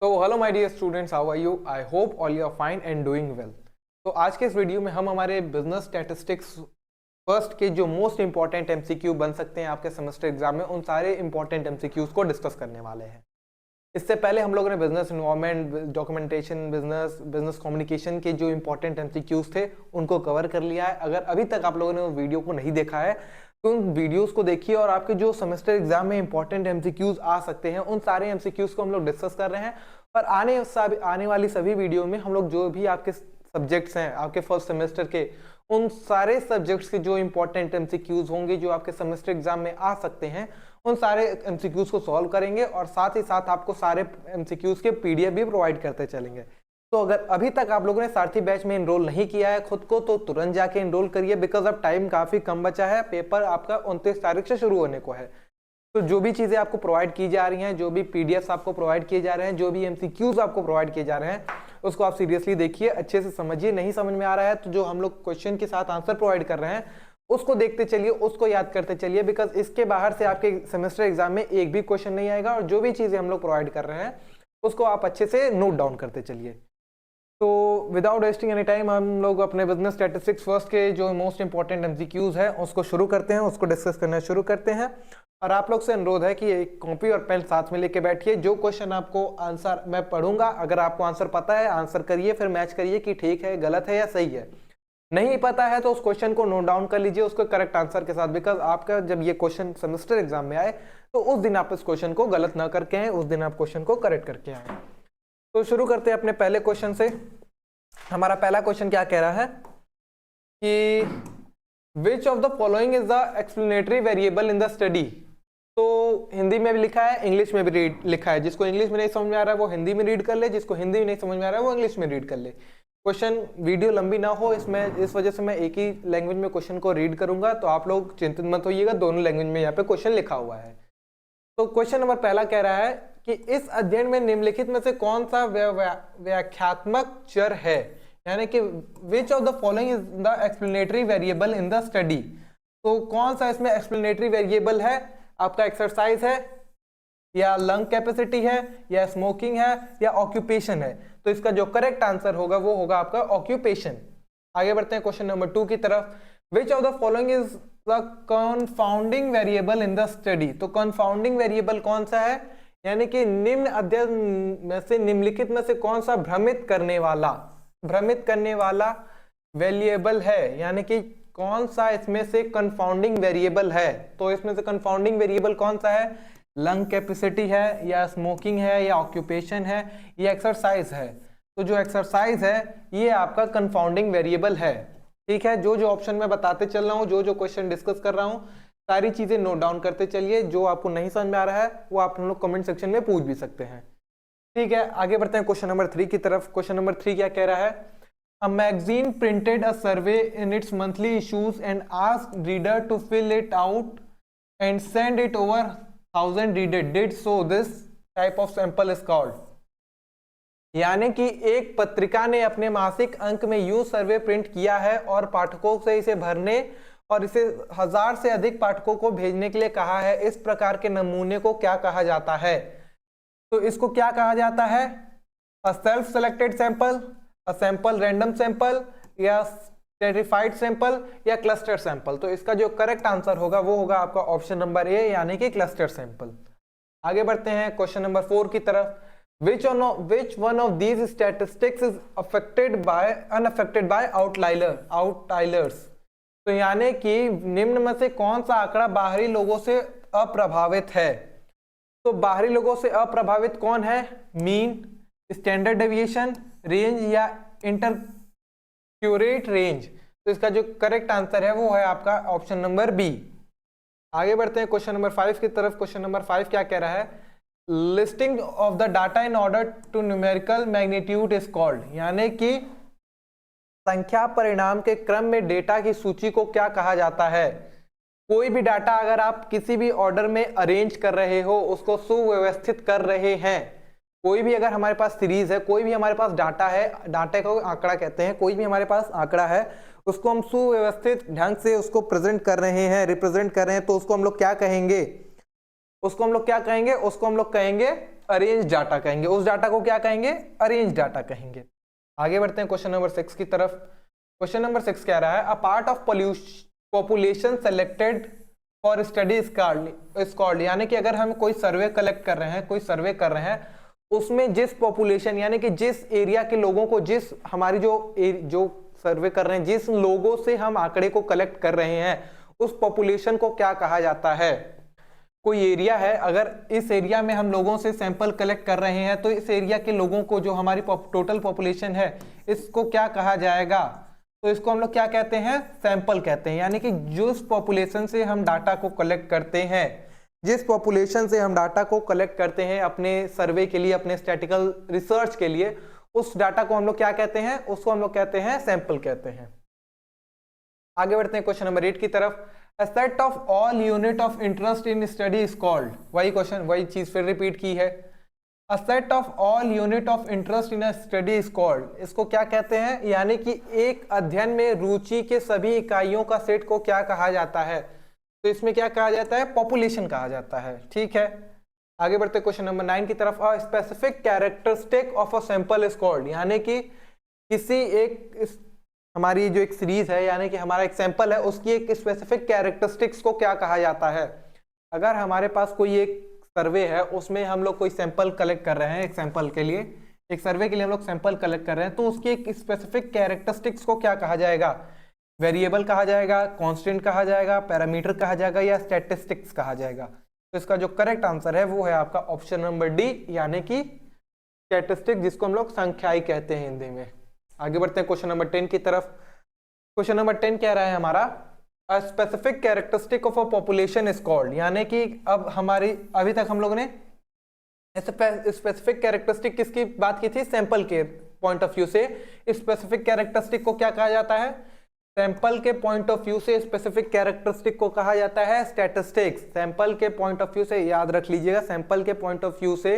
तो hello my dear students, how are you? I hope all you are fine and doing well. तो आज के इस video में हम हमारे बिजनेस स्टैटिस्टिक्स फर्स्ट के जो मोस्ट इंपॉर्टेंट एमसीक्यू बन सकते हैं आपके सेमेस्टर एग्जाम में, उन सारे इंपॉर्टेंट एमसीक्यूज को डिस्कस करने वाले हैं। इससे पहले हम लोगों ने business environment, documentation, business communication के जो इंपॉर्टेंट एमसीक्यूज थे उनको कवर कर लिया है। अगर अभी तक आप लोगों ने वो वीडियो को नहीं देखा है तो उन वीडियोस को देखिए और आपके जो सेमेस्टर एग्जाम में इंपॉर्टेंट एमसीक्यूज आ सकते हैं उन सारे एमसीक्यूज को हम लोग डिस्कस कर रहे हैं। और आने वाली सभी वीडियो में हम लोग जो भी आपके सब्जेक्ट्स हैं आपके फर्स्ट सेमेस्टर के, उन सारे सब्जेक्ट्स के जो इंपॉर्टेंट एमसीक्यूज होंगे जो आपके सेमेस्टर एग्जाम में आ सकते हैं, उन सारे एमसीक्यूज को सॉल्व करेंगे और साथ ही साथ आपको सारे एमसीक्यूज के पीडीएफ भी प्रोवाइड करते चलेंगे। तो अगर अभी तक आप लोगों ने सारथी बैच में एनरोल नहीं किया है खुद को, तो तुरंत जाके एनरोल करिए, बिकॉज अब टाइम काफी कम बचा है। पेपर आपका 29 तारीख से शुरू होने को है। तो जो भी चीजें आपको प्रोवाइड की जा रही हैं, जो भी पीडीएफ्स आपको प्रोवाइड किए जा रहे हैं, जो भी एमसीक्यूज आपको प्रोवाइड किए जा रहे हैं, उसको आप सीरियसली देखिए, अच्छे से समझिए। नहीं समझ में आ रहा है तो जो हम लोग क्वेश्चन के साथ आंसर प्रोवाइड कर रहे हैं उसको देखते चलिए, उसको याद करते चलिए, बिकॉज इसके बाहर से आपके सेमेस्टर एग्जाम में एक भी क्वेश्चन नहीं आएगा। और जो भी चीजें हम लोग प्रोवाइड कर रहे हैं उसको आप अच्छे से नोट डाउन करते चलिए। तो विदाउट वेस्टिंग एनी टाइम हम लोग अपने बिजनेस स्टैटिस्टिक्स फर्स्ट के जो मोस्ट इंपॉर्टेंट एमसीक्यूज है उसको शुरू करते हैं, उसको डिस्कस करना शुरू करते हैं। और आप लोग से अनुरोध है कि एक कॉपी और पेन साथ में लेके बैठिए। जो क्वेश्चन आपको आंसर मैं पढ़ूंगा, अगर आपको आंसर पता है आंसर करिए, फिर मैच करिए कि ठीक है, गलत है या सही है। नहीं पता है तो उस क्वेश्चन को नोट डाउन कर लीजिए उसको करेक्ट आंसर के साथ, बिकॉज आपका जब ये क्वेश्चन सेमेस्टर एग्जाम में आए तो उस दिन आप इस क्वेश्चन को गलत ना करके आए, उस दिन आप क्वेश्चन को करेक्ट करके आए। तो शुरू करते हैं अपने पहले क्वेश्चन से। हमारा पहला क्वेश्चन क्या कह रहा है कि which of the following is the explanatory variable in the study. तो हिंदी में भी लिखा है, इंग्लिश में भी लिखा है। जिसको इंग्लिश में नहीं समझ में आ रहा है वो हिंदी में रीड कर ले, जिसको हिंदी में नहीं समझ में आ रहा है वो इंग्लिश में रीड कर ले। क्वेश्चन वीडियो लंबी ना हो इसमें, इस वजह से मैं एक ही लैंग्वेज में क्वेश्चन को रीड करूंगा, तो आप लोग चिंतित मत होइएगा, दोनों लैंग्वेज में यहाँ पे क्वेश्चन लिखा हुआ है। तो क्वेश्चन नंबर पहला कह रहा है कि इस अध्ययन में निम्नलिखित में से कौन सा व्याख्यात्मक चर है, यानी कि which of the following is the explanatory variable in the study. तो कौन सा इसमें एक्सप्लेनेटरी वेरिएबल है? आपका एक्सरसाइज है या लंग कैपेसिटी है या स्मोकिंग है या ऑक्यूपेशन है? तो इसका जो करेक्ट आंसर होगा वो होगा आपका ऑक्यूपेशन। आगे बढ़ते हैं क्वेश्चन नंबर 2 की तरफ। Which of the following is the confounding variable in the study. तो कंफाउंडिंग वेरिएबल कौन सा है, यानी कि निम्न अध्ययन में से निम्नलिखित में से कौन सा भ्रमित करने वाला वेरिएबल है, यानी कि कौन सा इसमें से कंफाउंडिंग वेरिएबल है। तो इसमें से कंफाउंडिंग वेरिएबल कौन सा है? लंग कैपेसिटी है या स्मोकिंग है या ऑक्यूपेशन है या एक्सरसाइज है? तो जो एक्सरसाइज है ये आपका कंफाउंडिंग वेरिएबल है। ठीक है, जो जो ऑप्शन मैं बताते चल रहा हूँ, जो जो क्वेश्चन डिस्कस कर रहा हूँ, सारी चीजें नोट डाउन करते चलिए। जो आपको नहीं समझ में आ रहा है वो आप हम लोग कमेंट सेक्शन में पूछ भी सकते हैं। ठीक है, आगे बढ़ते हैं क्वेश्चन नंबर 3 की तरफ। क्वेश्चन नंबर 3 क्या कह रहा है? A magazine printed a survey in its monthly issues and asked reader to fill it out and send it over 1000 reader did so. This type of sample is called. यानी कि एक पत्रिका ने अपने मासिक अंक में यूज सर्वे प्रिंट किया है और पाठकों से इसे भरने और इसे 1000 से अधिक पाठकों को भेजने के लिए कहा है। इस प्रकार के नमूने को क्या कहा जाता है? तो इसको क्या कहा जाता है? A self selected sample, a sample random sample या स्ट्रेटिफाइड सैंपल या क्लस्टर सैंपल। तो इसका जो करेक्ट आंसर होगा वो होगा आपका ऑप्शन नंबर ए, यानी कि क्लस्टर सैंपल। आगे बढ़ते हैं क्वेश्चन नंबर 4 की तरफ। Which one of these statistics is unaffected by outliers? तो यानी कि निम्न में से कौन सा आंकड़ा बाहरी लोगों से अप्रभावित है? तो बाहरी लोगों से अप्रभावित कौन है? मीन, स्टैंडर्ड डेविएशन, रेंज या इंटरक्यूरेट रेंज। तो इसका जो करेक्ट आंसर है वो है आपका ऑप्शन नंबर बी। आगे बढ़ते हैं क्वेश्चन नंबर 5 की तरफ। क्वेश्चन नंबर 5 क्या कह रहा है? Listing of the data in order to numerical magnitude is called, यानी कि संख्या परिणाम के क्रम में डेटा की सूची को क्या कहा जाता है? कोई भी डाटा अगर आप किसी भी ऑर्डर में अरेंज कर रहे हो, उसको सुव्यवस्थित कर रहे हैं, कोई भी अगर हमारे पास सीरीज है, कोई भी हमारे पास डाटा है, डाटा को आंकड़ा कहते हैं, कोई भी हमारे पास आंकड़ा है उसको हम सुव्यवस्थित ढंग से उसको प्रेजेंट कर रहे हैं, रिप्रेजेंट कर रहे हैं, तो उसको हम लोग क्या कहेंगे? उसको हम लोग क्या कहेंगे? उसको हम लोग कहेंगे अरेंज डाटा कहेंगे, उस डाटा को क्या कहेंगे, अरेंज डाटा कहेंगे। आगे बढ़ते हैं क्वेश्चन नंबर 6 की तरफ। क्वेश्चन नंबर 6 कह रहा है a part of population selected for study scold, यानी कि अगर हम कोई सर्वे कलेक्ट कर रहे हैं, कोई सर्वे कर रहे हैं, उसमें जिस पॉपुलेशन यानी कि जिस एरिया के लोगों को, जिस हमारी जो सर्वे कर रहे हैं, जिस लोगों से हम आंकड़े को कलेक्ट कर रहे हैं, उस पॉपुलेशन को क्या कहा जाता है। कोई एरिया है, अगर इस एरिया में हम लोगों से सैंपल कलेक्ट कर रहे हैं तो इस एरिया के लोगों को, जो हमारी टोटल पॉपुलेशन है, इसको क्या कहा जाएगा, तो इसको हम लोग क्या कहते हैं, सैंपल कहते हैं। यानी कि जिस पॉपुलेशन से हम डाटा को कलेक्ट करते हैं, जिस पॉपुलेशन से हम डाटा को कलेक्ट करते हैं अपने सर्वे के लिए, अपने स्टैटिकल रिसर्च के लिए, उस डाटा को हम लोग क्या कहते हैं, उसको हम लोग कहते हैं सैंपल कहते हैं। आगे बढ़ते हैं क्वेश्चन नंबर 8 की तरफ। A set of all unit of interest in study is called, वही क्वेश्चन, वही चीज फिर रिपीट की है। A set of all unit of interest in a study is called, इसको क्या कहते हैं, यानी कि एक अध्ययन में रुचि के सभी इकाइयों का सेट को क्या कहा जाता है, तो इसमें क्या कहा जाता है, पॉपुलेशन कहा जाता है। ठीक है, आगे बढ़ते क्वेश्चन नंबर 9 की तरफ। A specific characteristic of a sample is called, यानी कि किसी एक हमारी जो एक सीरीज है, यानी कि हमारा एक सैंपल है, उसकी एक स्पेसिफिक कैरेक्टरिस्टिक्स को क्या कहा जाता है। अगर हमारे पास कोई एक सर्वे है, उसमें हम लोग कोई सैंपल कलेक्ट कर रहे हैं, एक सैंपल के लिए, एक सर्वे के लिए हम लोग सैंपल कलेक्ट कर रहे हैं, तो उसकी एक स्पेसिफिक कैरेक्टरिस्टिक्स को क्या कहा जाएगा, वेरिएबल कहा जाएगा, कांस्टेंट कहा जाएगा, पैरामीटर कहा जाएगा, या स्टैटिस्टिक्स कहा जाएगा। तो इसका जो करेक्ट आंसर है वो है आपका ऑप्शन नंबर डी, यानी कि स्टैटिस्टिक्स, जिसको हम लोग संख्याई कहते हैं हिंदी में। आगे बढ़ते हैं क्वेश्चन नंबर 10 की तरफ। क्वेश्चन नंबर 10 कह रहा है हमारा a specific characteristic of a population is called, यानी कि अब हमारी अभी तक हम लोगों ने स्पेसिफिक कैरेक्टरिस्टिक किसकी बात की थी, सैंपल के पॉइंट ऑफ व्यू से। स्पेसिफिक कैरेक्टरिस्टिक को क्या कहा जाता है, सैंपल के पॉइंट ऑफ व्यू से स्पेसिफिक कैरेक्टरिस्टिक को कहा जाता है स्टैटिस्टिक्स। सैंपल के पॉइंट ऑफ व्यू से, याद रख लीजिएगा, सैंपल के पॉइंट ऑफ व्यू से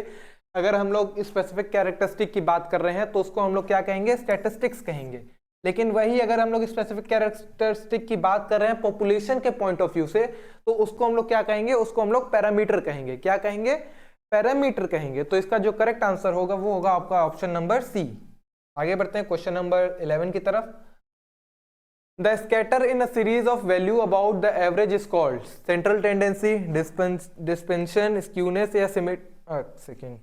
अगर हम लोग स्पेसिफिक कैरेक्टरिस्टिक की बात कर रहे हैं तो उसको हम लोग क्या कहेंगे, स्टैटिस्टिक्स कहेंगे। लेकिन वही अगर हम लोग स्पेसिफिक कैरेक्टरिस्टिक की बात कर रहे हैं पॉपुलेशन के पॉइंट ऑफ व्यू से, तो उसको हम लोग क्या कहेंगे, उसको हम लोग पैरामीटर कहेंगे। क्या कहेंगे, पैरामीटर कहेंगे। तो इसका जो करेक्ट आंसर होगा वो होगा आपका ऑप्शन नंबर सी। आगे बढ़ते हैं क्वेश्चन नंबर 11 की तरफ। The scatter in a series of value about the average is called central tendency, dispersion, skewness या सेकेंड।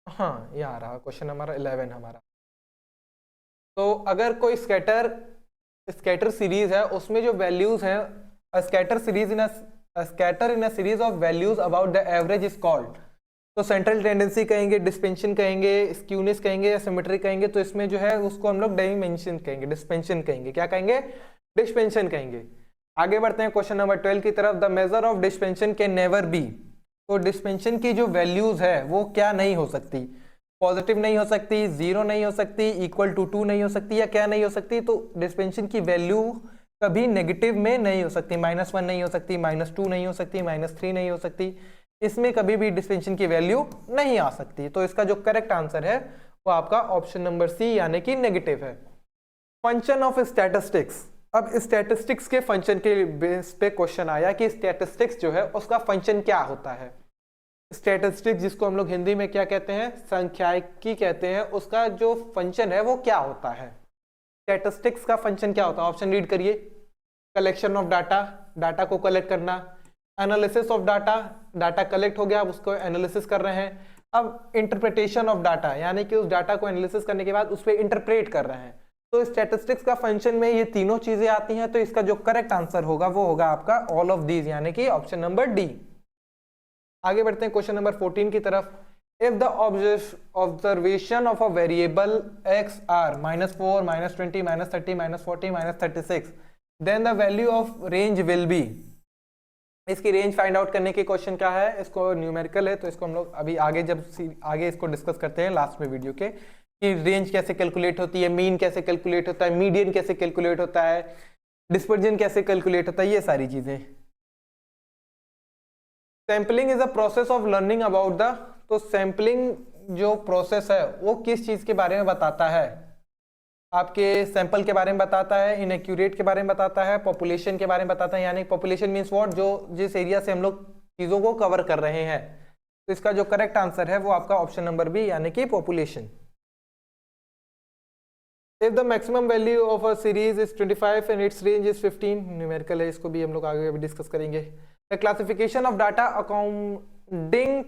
हाँ, ये आ रहा क्वेश्चन नंबर 11 हमारा। तो अगर कोई स्कैटर सीरीज है, उसमें जो वैल्यूज है, scatter in a series of values about the average is called, तो सेंट्रल टेंडेंसी कहेंगे, डिस्पेंशन कहेंगे, स्क्यूनेस कहेंगे या सिमेट्री कहेंगे। तो इसमें जो है उसको हम लोग डायमेंशन कहेंगे, डिस्पेंशन कहेंगे। क्या कहेंगे, डिस्पेंशन कहेंगे। आगे बढ़ते हैं क्वेश्चन नंबर 12 की तरफ। The measure of dispensation can never be, तो डिस्पेंशन की जो वैल्यूज है वो क्या नहीं हो सकती, पॉजिटिव नहीं हो सकती, जीरो नहीं हो सकती, इक्वल टू 2 नहीं हो सकती, या क्या नहीं हो सकती, तो डिस्पेंशन की वैल्यू कभी नेगेटिव में नहीं हो सकती, -1 नहीं हो सकती, -2 नहीं हो सकती, -3 नहीं हो सकती, इसमें कभी भी डिस्पेंशन की वैल्यू नहीं आ सकती। तो इसका जो करेक्ट आंसर है वो आपका ऑप्शन नंबर सी, यानी कि नेगेटिव है। Function of statistics. अब स्टैटिस्टिक्स के फंक्शन के बेस पे क्वेश्चन आया कि स्टैटिस्टिक्स जो है उसका फंक्शन क्या होता है। स्टैटिस्टिक्स, जिसको हम लोग हिंदी में क्या कहते हैं, सांख्यिकी कहते हैं, उसका जो फंक्शन है वो क्या होता है। स्टैटिस्टिक्स का फंक्शन क्या होता है, ऑप्शन रीड करिए। कलेक्शन ऑफ डाटा, डाटा को कलेक्ट करना। Analysis of data, data collect हो गया, अब उसको एनालिसिस कर रहे हैं। अब इंटरप्रिटेशन ऑफ डाटा, यानी कि उस डाटा को एनालिसिस करने के बाद उस पर इंटरप्रेट कर रहे हैं। तो स्टैटिस्टिक्स का फंक्शन में ये तीनों चीजें आती हैं। तो इसका जो करेक्ट आंसर होगा वो होगा आपका ऑल ऑफ दीज, यानी कि ऑप्शन नंबर डी। आगे बढ़ते हैं क्वेश्चन नंबर 14 की तरफ। If the observation of a variable x are -4, -20, -30, -40, -36, then the value of range will be. इसकी रेंज फाइंड आउट करने की क्वेश्चन क्या है, इसको न्यूमेरिकल है, तो इसको हम लोग अभी आगे आगे इसको डिस्कस करते हैं लास्ट में वीडियो के, कि रेंज कैसे कैलकुलेट होती है, मीन कैसे कैलकुलेट होता है, मीडियन कैसे कैलकुलेट होता है, डिस्पर्जन कैसे कैलकुलेट होता है, ये सारी चीजें। Sampling is a process of learning about the, तो सैम्पलिंग जो प्रोसेस है वो किस चीज के बारे में बताता है, आपके सैंपल के बारे में बताता है, इनएक्यूरेट के बारे में बताता है, पॉपुलेशन के बारे में बताता है, यानी पॉपुलेशन मीन्स व्हाट, जो जिस एरिया से हम लोग चीजों को कवर कर रहे हैं। तो इसका जो करेक्ट आंसर है वो आपका ऑप्शन नंबर बी यानी कि population. If the maximum value of a series is 25 and its range is 15, numerical है, इसको भी हम लोग आगे अभी डिस्कस करेंगे। The classification of data according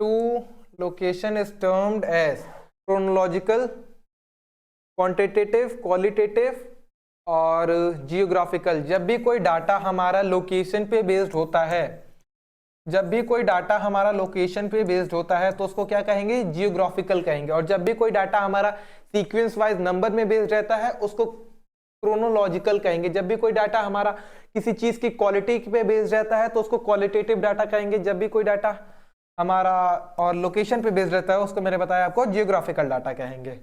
to location is termed as chronological, quantitative, qualitative और geographical। जब भी कोई डाटा हमारा लोकेशन पे बेस्ड होता है, जब भी कोई डाटा हमारा लोकेशन पे बेस्ड होता है तो उसको क्या कहेंगे, जियोग्राफिकल कहेंगे। और जब भी कोई डाटा हमारा सीक्वेंस वाइज नंबर में बेस्ड रहता है उसको क्रोनोलॉजिकल कहेंगे। जब भी कोई डाटा हमारा किसी चीज की क्वालिटी पे बेस्ड रहता है तो उसको क्वालिटेटिव डाटा कहेंगे। जब भी कोई डाटा हमारा और लोकेशन पे बेस्ड रहता है उसको मैंने बताया आपको जियोग्राफिकल डाटा कहेंगे।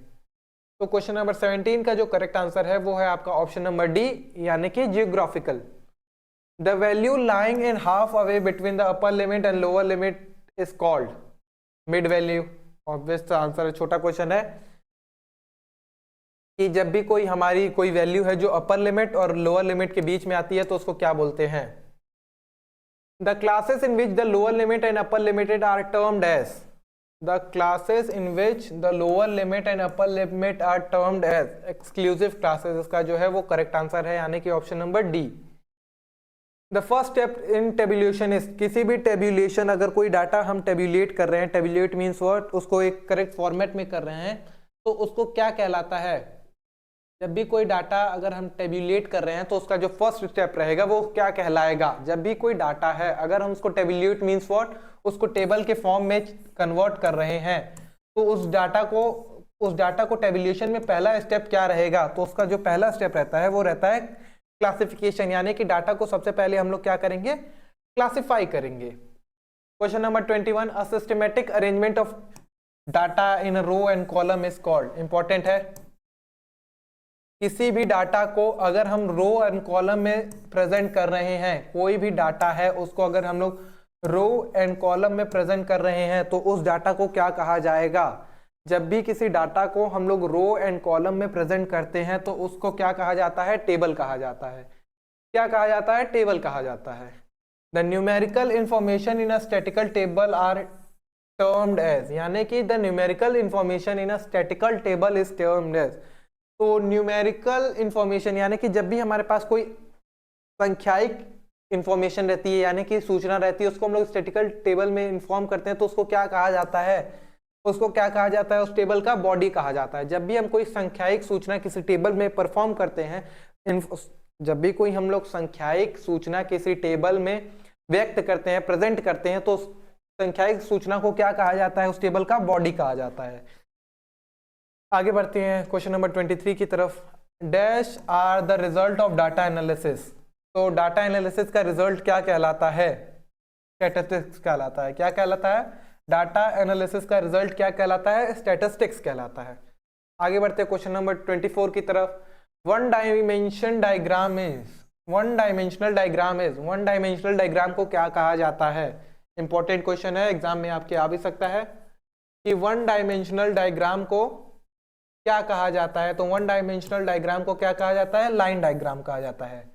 तो क्वेश्चन नंबर 17 का जो करेक्ट आंसर है वो है आपका ऑप्शन नंबर डी यानी कि geographical. The value lying in half away between the upper limit and lower limit is called mid value। Obvious answer है, छोटा क्वेश्चन है कि जब भी कोई हमारी कोई वैल्यू है जो अपर लिमिट और लोअर लिमिट के बीच में आती है तो उसको क्या बोलते हैं। The classes in which the lower limit and upper limit are termed as, the classes in which the lower limit and upper limit are termed as exclusive classes। इसका जो है वो करेक्ट आंसर है यानी कि option number D. The first step in tabulation is, किसी भी tabulation अगर कोई डाटा हम टेबुलेट कर रहे हैं, टेबुलेट मीन्स व्हाट, उसको एक करेक्ट फॉर्मेट में कर रहे हैं तो उसको क्या कहलाता है। जब भी कोई डाटा अगर हम टेबुलेट कर रहे हैं तो उसका जो फर्स्ट स्टेप रहेगा वो क्या कहलाएगा। जब भी कोई डाटा है अगर हम उसको टेबुलेट मीन्स व्हाट, उसको टेबल के फॉर्म में कन्वर्ट कर रहे हैं तो उस डाटा को टेबुलेशन में पहला स्टेप क्या रहेगा। तो उसका जो पहला स्टेप रहता है वो रहता है क्लासिफिकेशन, यानी कि डाटा को सबसे पहले हम लोग क्या करेंगे, क्लासिफाई करेंगे। Question number 21, a systematic arrangement of data in row and column is called. Important है, किसी भी डाटा को अगर हम रो एंड कॉलम में प्रेजेंट कर रहे हैं, कोई भी डाटा है उसको अगर हम लोग रो एंड कॉलम में प्रेजेंट कर रहे हैं तो उस डाटा को क्या कहा जाएगा। जब भी किसी डाटा को हम लोग रो एंड कॉलम में प्रेजेंट करते हैं तो उसको क्या कहा जाता है, टेबल कहा जाता है। क्या कहा जाता है, टेबल कहा जाता है। The numerical information in a statistical table are termed as, यानी कि the numerical information in a statistical table is termed as. तो न्यूमेरिकल इंफॉर्मेशन यानी कि जब भी हमारे पास कोई संख्यायिक इंफॉर्मेशन रहती है यानी कि सूचना रहती है उसको हम लोग स्टैटिकल टेबल में इंफॉर्म करते हैं तो उसको क्या कहा जाता है, उसको क्या कहा जाता है, उस टेबल का बॉडी कहा जाता है। जब भी हम कोई संख्यायिक सूचना किसी टेबल में परफॉर्म करते हैं, जब भी कोई हम लोग संख्यायिक सूचना किसी टेबल में व्यक्त करते हैं, प्रेजेंट करते हैं तो संख्यायिक सूचना को क्या कहा जाता है, उस टेबल का बॉडी कहा जाता है। आगे बढ़ते हैं क्वेश्चन नंबर 23 की तरफ। Dash are the result of data analysis. तो डाटा एनालिसिस का रिजल्ट क्या कहलाता है, स्टैटिस्टिक्स कहलाता है। क्या कहलाता है, डाटा एनालिसिस का रिजल्ट क्या कहलाता है, स्टैटिस्टिक्स कहलाता है। आगे बढ़ते हैं क्वेश्चन नंबर 24 की तरफ। वन डायमेंशनल डायग्राम को क्या कहा जाता है। इंपॉर्टेंट क्वेश्चन है, एग्जाम में आपके आ भी सकता है कि वन डायमेंशनल डायग्राम को क्या कहा जाता है। तो वन डायमेंशनल डायग्राम को क्या कहा जाता है, लाइन डायग्राम कहा जाता है।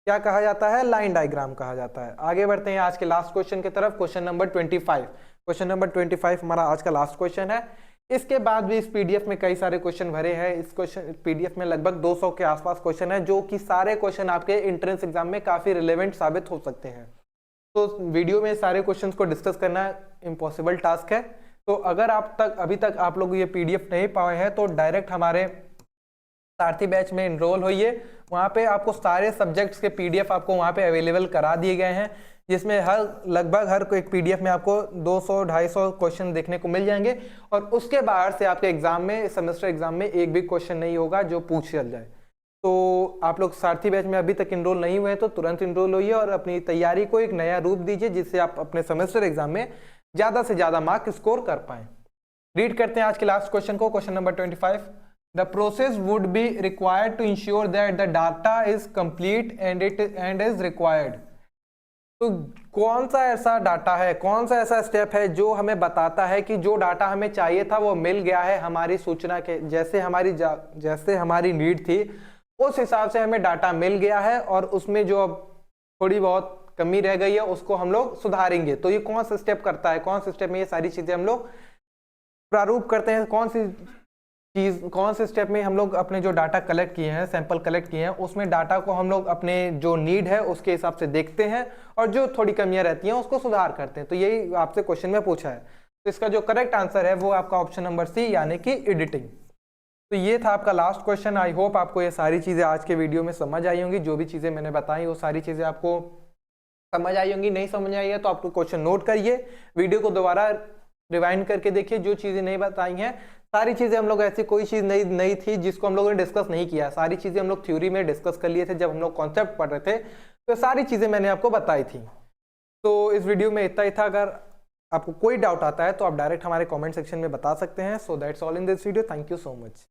क्या कहा जाता है, लाइन डायग्राम कहा जाता है। आगे बढ़ते हैं आज के लास्ट क्वेश्चन की तरफ, क्वेश्चन नंबर 25। क्वेश्चन नंबर 25 हमारा आज का लास्ट क्वेश्चन है। इसके बाद भी इस पीडीएफ में कई सारे क्वेश्चन भरे हैं। इस क्वेश्चन पीडीएफ में लगभग 200 के आसपास क्वेश्चन है जो कि सारे क्वेश्चन आपके एंट्रेंस एग्जाम में काफी रिलेवेंट साबित हो सकते हैं। तो वीडियो में सारे क्वेश्चन को डिस्कस करना इम्पॉसिबल टास्क है। तो अगर अभी तक आप लोग ये पीडीएफ नहीं पाए हैं तो डायरेक्ट हमारे सारथी बैच में एनरोल होइए। वहाँ पे आपको सारे सब्जेक्ट्स के पीडीएफ आपको वहाँ पे अवेलेबल करा दिए गए हैं, जिसमें लगभग हर एक पीडीएफ में आपको 200-250 क्वेश्चन देखने को मिल जाएंगे। और उसके बाहर से आपके एग्जाम में, सेमेस्टर एग्जाम में एक भी क्वेश्चन नहीं होगा जो पूछ चल जाए। तो आप लोग सारथी बैच में अभी तक इनरोल नहीं हुए तो तुरंत इनरोल होइए और अपनी तैयारी को एक नया रूप दीजिए जिससे आप अपने सेमेस्टर एग्जाम में ज़्यादा से ज़्यादा मार्क स्कोर कर पाएँ। रीड करते हैं आज के लास्ट क्वेश्चन को, question number 25। The process would be required to ensure that the data is complete and is required तो कौन सा ऐसा डाटा है, कौन सा ऐसा स्टेप है जो हमें बताता है कि जो डाटा हमें चाहिए था वो मिल गया है, हमारी सूचना के जैसे हमारी नीड थी उस हिसाब से हमें डाटा मिल गया है, और उसमें जो अब थोड़ी बहुत कमी रह गई है उसको हम लोग सुधारेंगे। तो ये कौन सा स्टेप करता है, कौन से स्टेप में ये सारी चीजें हम लोग प्रारूप करते हैं, कौन से स्टेप में हम लोग अपने जो डाटा कलेक्ट किए हैं, सैंपल कलेक्ट किए हैं, उसमें डाटा को हम लोग अपने जो नीड है उसके हिसाब से देखते हैं और जो थोड़ी कमियां रहती हैं उसको सुधार करते हैं। तो यही आपसे क्वेश्चन में पूछा है। तो इसका जो करेक्ट आंसर है वो आपका ऑप्शन नंबर सी, यानी कि एडिटिंग। तो ये था आपका लास्ट क्वेश्चन। आई होप आपको ये सारी चीजें आज के वीडियो में समझ आई होंगी। जो भी चीजें मैंने बताई वो सारी चीजें आपको समझ आई होंगी। नहीं समझ आई है तो आपको क्वेश्चन नोट करिए, वीडियो को दोबारा रिवाइंड करके देखिए। जो चीजें नहीं बताई हैं सारी चीजें हम लोग, ऐसी कोई चीज नहीं थी जिसको हम लोगों ने डिस्कस नहीं किया, सारी चीजें हम लोग थ्योरी में डिस्कस कर लिए थे जब हम लोग कॉन्सेप्ट पढ़ रहे थे। तो सारी चीजें मैंने आपको बताई थी। तो इस वीडियो में इतना ही था। अगर आपको कोई डाउट आता है तो आप डायरेक्ट हमारे कमेंट सेक्शन में बता सकते हैं। So that's all in this video. Thank you so much.